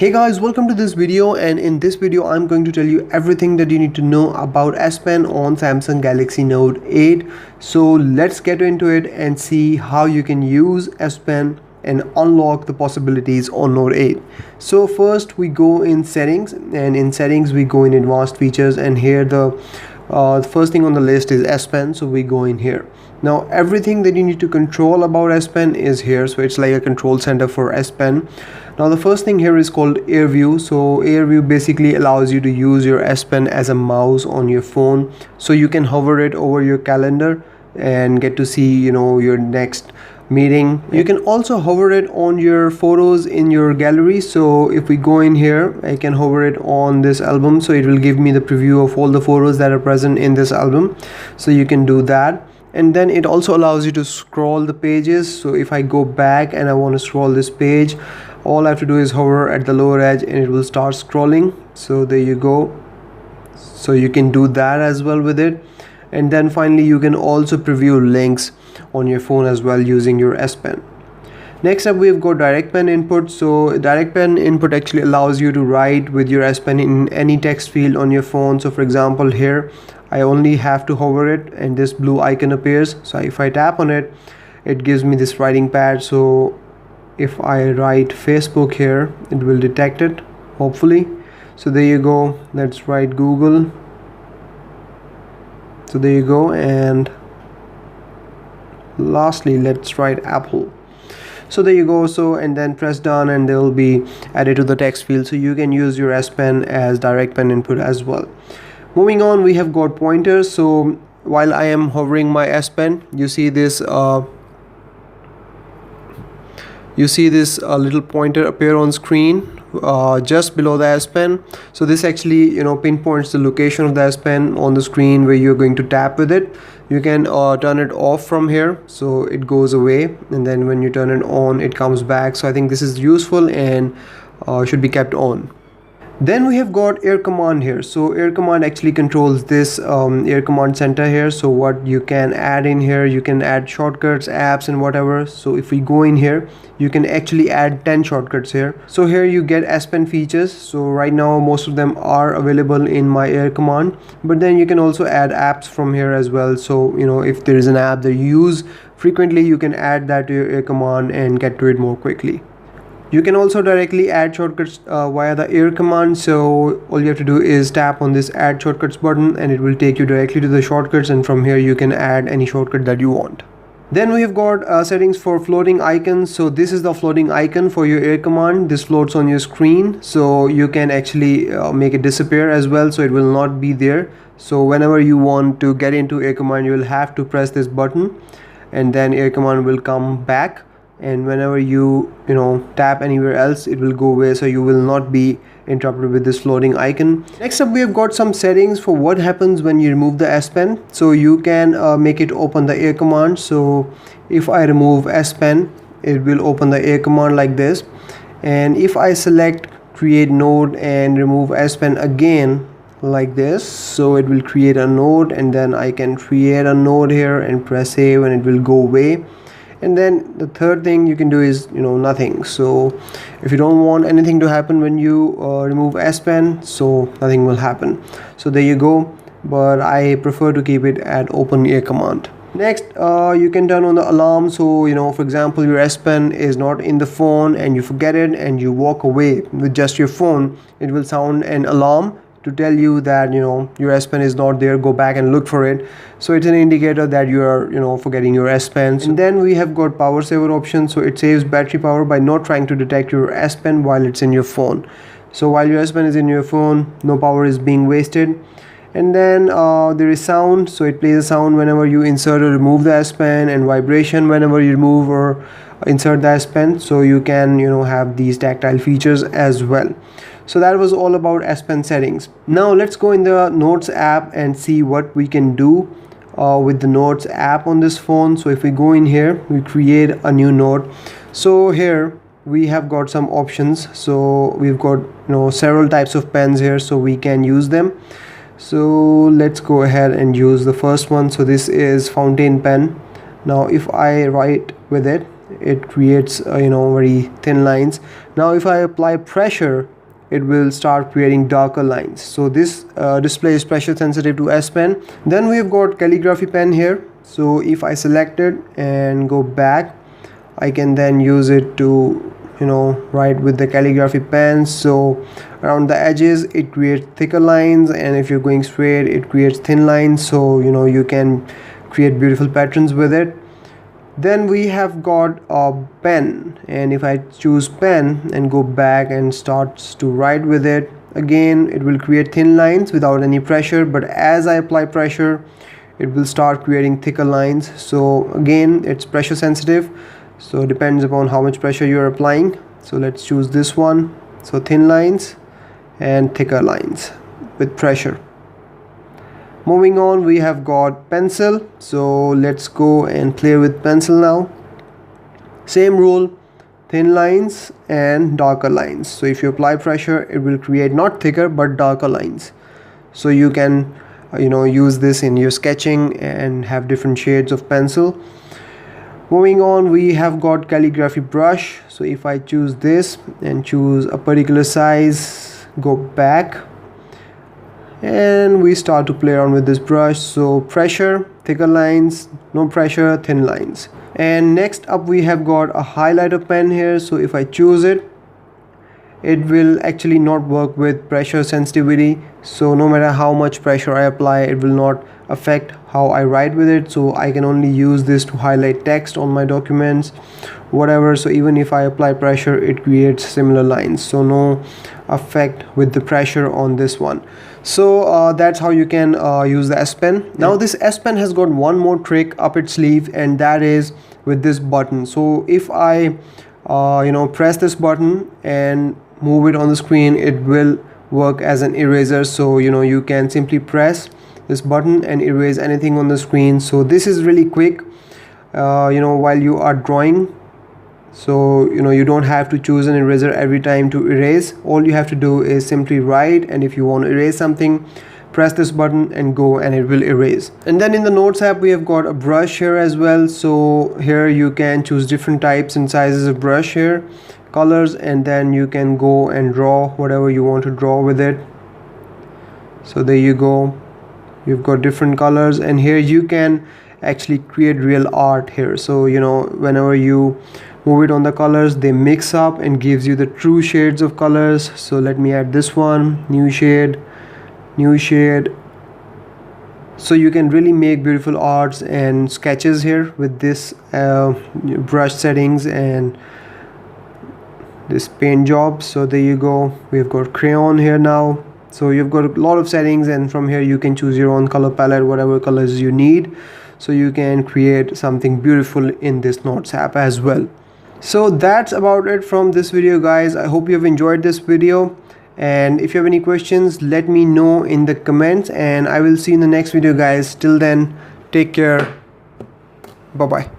Hey guys, welcome to this video, and in this video I'm going to tell you everything that you need to know about S Pen on Samsung Galaxy Note 8. So let's get into it and see how you can use S Pen and unlock the possibilities on Note 8. So first we go in settings, and in settings we go in advanced features, and here the first thing on the list is S Pen, so we go in here. Now everything that you need to control about S Pen is here, so it's like a control center for S Pen. Now the first thing here is called Air View. So Air View basically allows you to use your S Pen as a mouse on your phone, so you can hover it over your calendar and get to see your next meeting. You can also hover it on your photos in your gallery. So if we go in here, I can hover it on this album, so it will give me the preview of all the photos that are present in this album. So you can do that. And then it also allows you to scroll the pages. So if I go back and I want to scroll this page, all I have to do is hover at the lower edge and it will start scrolling. So there you go. So you can do that as well with it. And then finally you can also preview links on your phone as well using your S Pen. Next up, we've got Direct Pen input. So Direct Pen input actually allows you to write with your S Pen in any text field on your phone. So for example, here I only have to hover it and this blue icon appears. So if I tap on it, it gives me this writing pad. So if I write Facebook here, it will detect it, hopefully. So there you go. Let's write Google. So there you go. And lastly, let's write Apple. So there you go. So and then press done and they will be added to the text field. So you can use your S Pen as Direct Pen input as well. Moving on, we have got pointers. So while I am hovering my S Pen, you see this little pointer appear on screen just below the S Pen. So this actually pinpoints the location of the S Pen on the screen where you're going to tap with it. You can turn it off from here, so it goes away, and then when you turn it on, it comes back. So I think this is useful and should be kept on. Then we have got Air Command here. So Air Command actually controls this Air Command center here. So what you can add in here, you can add shortcuts, apps and whatever. So if we go in here, you can actually add 10 shortcuts here. So here you get S Pen features. So right now most of them are available in my Air Command, but then you can also add apps from here as well. So if there is an app that you use frequently, you can add that to your Air Command and get to it more quickly. You can also directly add shortcuts via the Air Command. So all you have to do is tap on this add shortcuts button and it will take you directly to the shortcuts, and from here you can add any shortcut that you want. Then we have got settings for floating icons. So this is the floating icon for your Air Command. This floats on your screen, so you can actually make it disappear as well, so it will not be there. So whenever you want to get into Air Command, you will have to press this button and then Air Command will come back, and whenever you tap anywhere else, it will go away, so you will not be interrupted with this floating icon. Next up, we have got some settings for what happens when you remove the S Pen. So you can make it open the Air Command. So if I remove S Pen, it will open the Air Command like this, and if I select create node and remove S Pen again like this, so it will create a node, and then I can create a node here and press save and it will go away. And then the third thing you can do is nothing. So if you don't want anything to happen when you remove S Pen, so nothing will happen. So there you go, but I prefer to keep it at open Air Command. Next, you can turn on the alarm. So for example, your S Pen is not in the phone and you forget it and you walk away with just your phone, it will sound an alarm to tell you that your S Pen is not there, go back and look for it. So it's an indicator that you are forgetting your S Pen. And then we have got power saver option. So it saves battery power by not trying to detect your S Pen while it's in your phone. So while your S Pen is in your phone, no power is being wasted. And then there is sound. So it plays a sound whenever you insert or remove the S Pen, and vibration whenever you remove or insert the S Pen. So you can have these tactile features as well. So that was all about S Pen settings. Now let's go in the Notes app and see what we can do with the Notes app on this phone. So if we go in here, we create a new note. So here we have got some options. So we've got several types of pens here, so we can use them. So let's go ahead and use the first one. So this is fountain pen. Now if I write with it, it creates very thin lines. Now if I apply pressure it will start creating darker lines. So this display is pressure sensitive to S Pen. Then we've got calligraphy pen here. So if I select it and go back, I can then use it to write with the calligraphy pen. So around the edges it creates thicker lines, and if you're going straight it creates thin lines, so you can create beautiful patterns with it. Then we have got a pen, and if I choose pen and go back and starts to write with it, again it will create thin lines without any pressure, but as I apply pressure it will start creating thicker lines. So again it's pressure sensitive, so it depends upon how much pressure you're applying. So let's choose this one. So thin lines and thicker lines with pressure. Moving on, we have got pencil. So let's go and play with pencil now. Same rule, thin lines and darker lines. So if you apply pressure, it will create not thicker but darker lines. So you can use this in your sketching and have different shades of pencil. Moving on, we have got calligraphy brush. So if I choose this and choose a particular size, go back, and we start to play around with this brush. So pressure, thicker lines, no pressure, thin lines. And next up we have got a highlighter pen here. So if I choose it, it will actually not work with pressure sensitivity. So no matter how much pressure I apply, it will not affect how I write with it. So I can only use this to highlight text on my documents, whatever. So even if I apply pressure, it creates similar lines, so no effect with the pressure on this one. So that's how you can use the S Pen. Now this S Pen has got one more trick up its sleeve, and that is with this button. So if I press this button and move it on the screen, it will work as an eraser. So you can simply press this button and erase anything on the screen. So this is really quick while you are drawing. So you don't have to choose an eraser every time to erase. All you have to do is simply write, and if you want to erase something, press this button and go, and it will erase. And then in the Notes app we have got a brush here as well. So here you can choose different types and sizes of brush here, colors, and then you can go and draw whatever you want to draw with it. So there you go, you've got different colors, and here you can actually create real art here. So whenever you move it on the colors, they mix up and gives you the true shades of colors. So let me add this one, new shade. So you can really make beautiful arts and sketches here with this brush settings and this paint job. So there you go, we've got crayon here now. So you've got a lot of settings, and from here you can choose your own color palette, whatever colors you need, so you can create something beautiful in this Notes app as well. So that's about it from this video, guys. I hope you have enjoyed this video, and if you have any questions, let me know in the comments, and I will see you in the next video, guys. Till then, take care, bye bye.